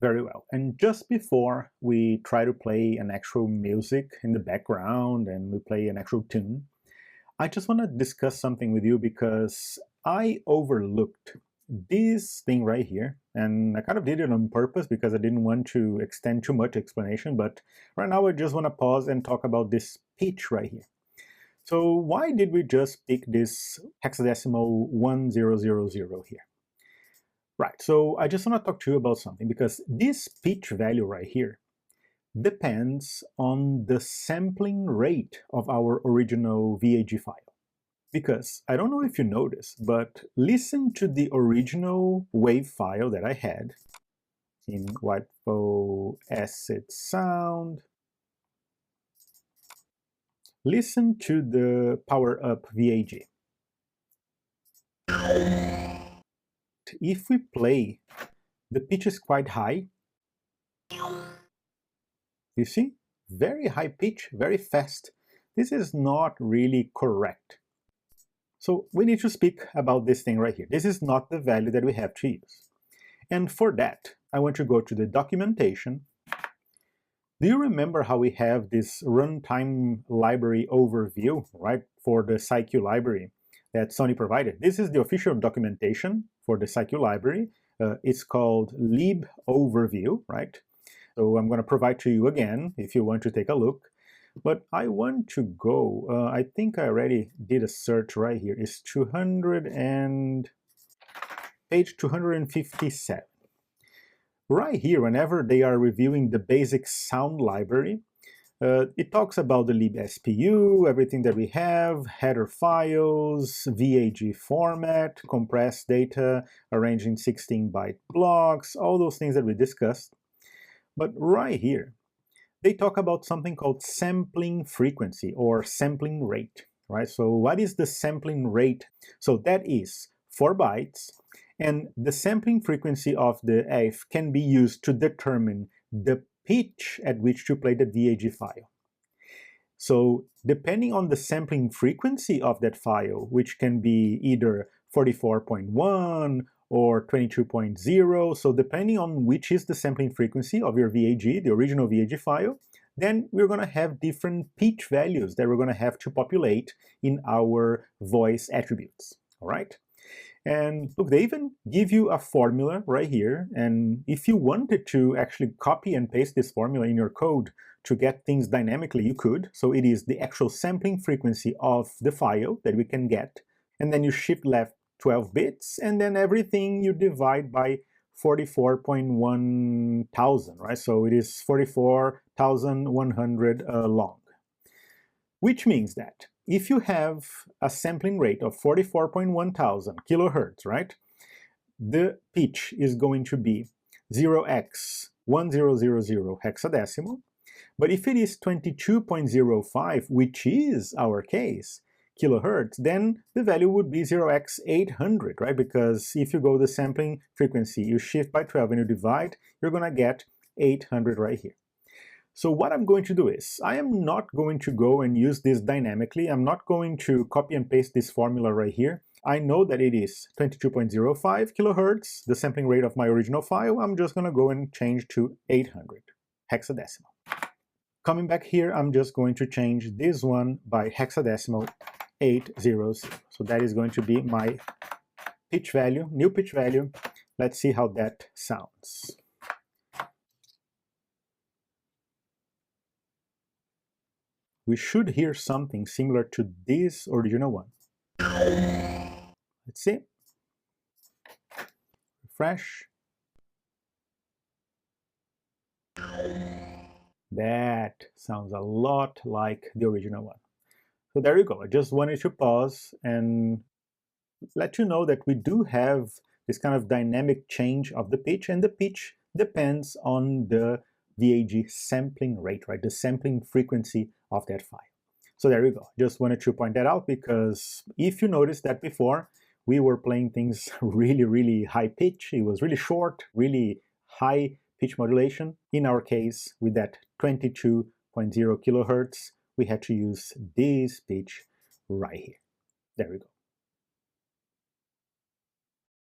Very well. And just before we try to play an actual music in the background and we play an actual tune, I just want to discuss something with you because I overlooked this thing right here, and I kind of did it on purpose because I didn't want to extend too much explanation, but right now I just want to pause and talk about this pitch right here. So why did we just pick this hexadecimal 1000 here? Right, so I just want to talk to you about something because this pitch value right here depends on the sampling rate of our original VAG file. Because I don't know if you noticed, but listen to the original wave file that I had in WIPO acid sound. Listen to the power up VAG. If we play, the pitch is quite high. You see? Very high pitch, very fast. This is not really correct. So we need to speak about this thing right here. This is not the value that we have to use. And for that, I want to go to the documentation. Do you remember how we have this runtime library overview, right, for the SciQ library that Sony provided? This is the official documentation for the SciQ library. It's called liboverview, right? So I'm going to provide to you again if you want to take a look. But I want to go, I think I already did a search right here. It's page 257. Right here, whenever they are reviewing the basic sound library, it talks about the libSPU, everything that we have, header files, VAG format, compressed data, arranged in 16-byte blocks, all those things that we discussed. But right here, they talk about something called sampling frequency or sampling rate, right? So what is the sampling rate? So that is 4 bytes, and the sampling frequency of the AF can be used to determine the pitch at which to play the VAG file. So depending on the sampling frequency of that file, which can be either 44.1 or 22.0, so depending on which is the sampling frequency of your VAG, the original VAG file, then we're going to have different pitch values that we're going to have to populate in our voice attributes, all right? And look, they even give you a formula right here, and if you wanted to actually copy and paste this formula in your code to get things dynamically, you could. So it is the actual sampling frequency of the file that we can get, and then you shift left 12 bits, and then everything you divide by 44.1 thousand, right? So it is 44,100 long. Which means that if you have a sampling rate of 44.1 thousand kilohertz, right, the pitch is going to be 0x1000 hexadecimal. But if it is 22.05, which is our case, kilohertz, then the value would be 0x800, right? Because if you go the sampling frequency, you shift by 12 and you divide, you're going to get 800 right here. So what I'm going to do is, I am not going to go and use this dynamically. I'm not going to copy and paste this formula right here. I know that it is 22.05 kilohertz, the sampling rate of my original file. I'm just going to go and change to 800 hexadecimal. Coming back here, I'm just going to change this one by hexadecimal 800. So that is going to be my pitch value, new pitch value. Let's see how that sounds. We should hear something similar to this original one. Let's see. Refresh. That sounds a lot like the original one. So there you go. I just wanted to pause and let you know that we do have this kind of dynamic change of the pitch, and the pitch depends on the VAG sampling rate, right? The sampling frequency of that file. So there you go. Just wanted to point that out because if you noticed that before, we were playing things really, really high pitch. It was really short, really high pitch modulation. In our case, with that 22.0 kilohertz, we had to use this pitch right here. There we go.